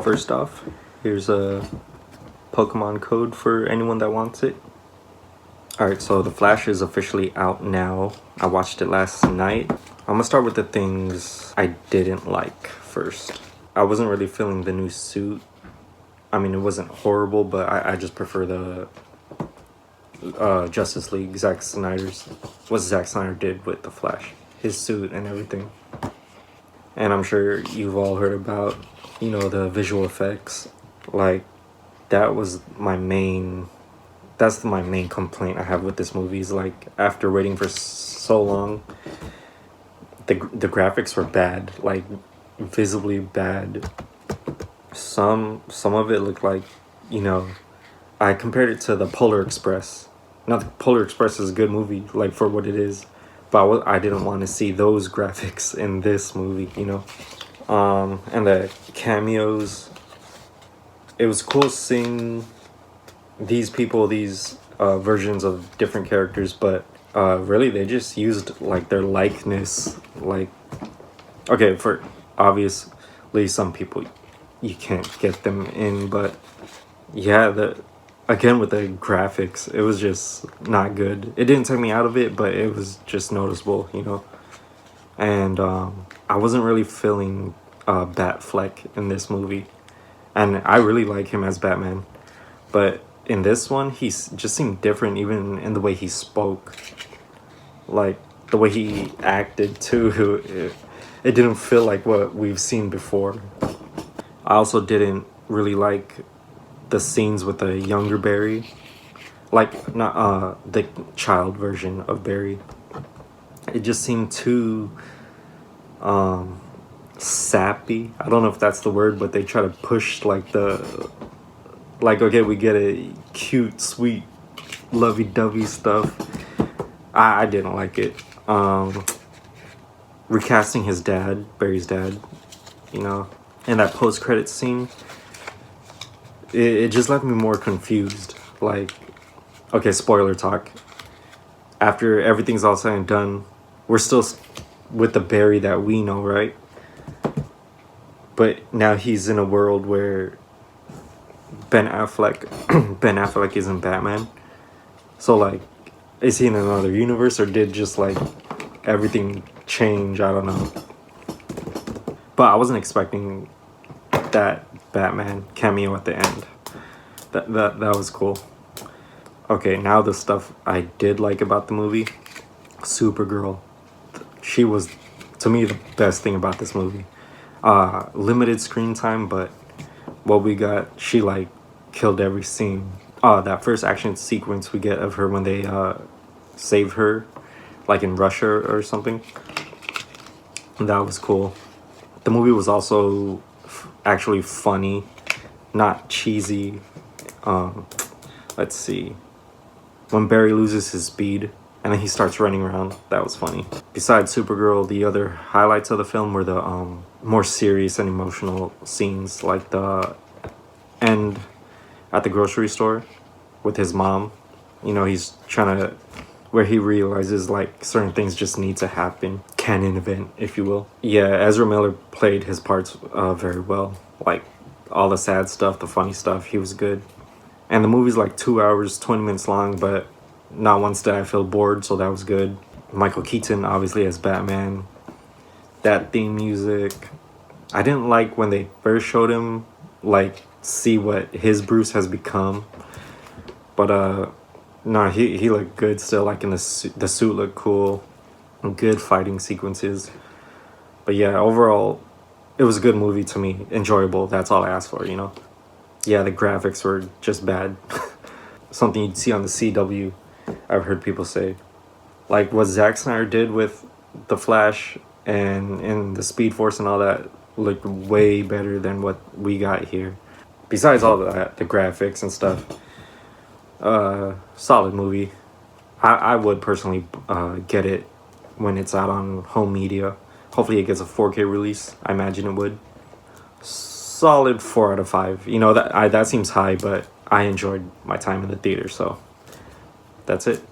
First off, here's a Pokemon code for anyone that wants it. Alright, so The Flash is officially out now. I watched it last night. I'm gonna start with the things I didn't like first. I wasn't really feeling the new suit. I mean, it wasn't horrible, but I just prefer the Justice League, Zack Snyder's, what Zack Snyder did with The Flash. His suit and everything. And I'm sure you've all heard about, the visual effects. Like, that's my main complaint I have with this movie is, like, after waiting for so long, the graphics were bad, like, visibly bad. Some of it looked like, I compared it to the Polar Express. Now, the Polar Express is a good movie, like, for what it is. But I didn't want to see those graphics in this movie, And the cameos, it was cool seeing these people, these versions of different characters, but really they just used, like, their likeness. Like, okay, for obviously some people you can't get them in, but yeah, again with the graphics, it was just not good. It didn't take me out of it, but it was just noticeable, And I wasn't really feeling Batfleck in this movie, and I really like him as Batman, but in this one he just seemed different, even in the way he spoke, like the way he acted too. It didn't feel like what we've seen before. I also didn't really like the scenes with the younger Barry, like not the child version of Barry. It just seemed too sappy. I don't know if that's the word, but they try to push like okay, we get a cute, sweet, lovey-dovey stuff. I didn't like it. Recasting his dad, Barry's dad, and that post-credit scene, it just left me more confused. Like, okay, spoiler talk. After everything's all said and done, we're still with the Barry that we know, right? But now he's in a world where Ben Affleck isn't Batman. So, like, is he in another universe, or did just, like, everything change? I don't know. But I wasn't expecting that Batman cameo at the end. That was cool. Okay, now the stuff I did like about the movie. Supergirl. She was, to me, the best thing about this movie. Limited screen time, but what we got, she, like, killed every scene. That first action sequence we get of her when they save her, like in Russia or something. That was cool. The movie was also actually funny, not cheesy. Let's see. When Barry loses his speed and then he starts running around, that was funny. Besides Supergirl, the other highlights of the film were the more serious and emotional scenes, like the end at the grocery store with his mom. He's trying to, where he realizes, like, certain things just need to happen. Canon event, if you will. Yeah, Ezra Miller played his parts very well. Like, all the sad stuff, the funny stuff, he was good. And the movie's like 2 hours, 20 minutes long, but not once did I feel bored, so that was good. Michael Keaton, obviously, as Batman. That theme music. I didn't like when they first showed him, like, see what his Bruce has become. But, no, he looked good still, like, in the suit looked cool. Good fighting sequences. But yeah, overall, it was a good movie to me. Enjoyable, that's all I asked for, Yeah, the graphics were just bad. Something you'd see on the CW, I've heard people say. Like, what Zack Snyder did with The Flash and the Speed Force and all that looked way better than what we got here. Besides all that, the graphics and stuff. Solid movie. I would personally get it when it's out on home media. Hopefully it gets a 4K release. I imagine it would. Solid 4 out of 5. That seems high, but I enjoyed my time in the theater, so that's it.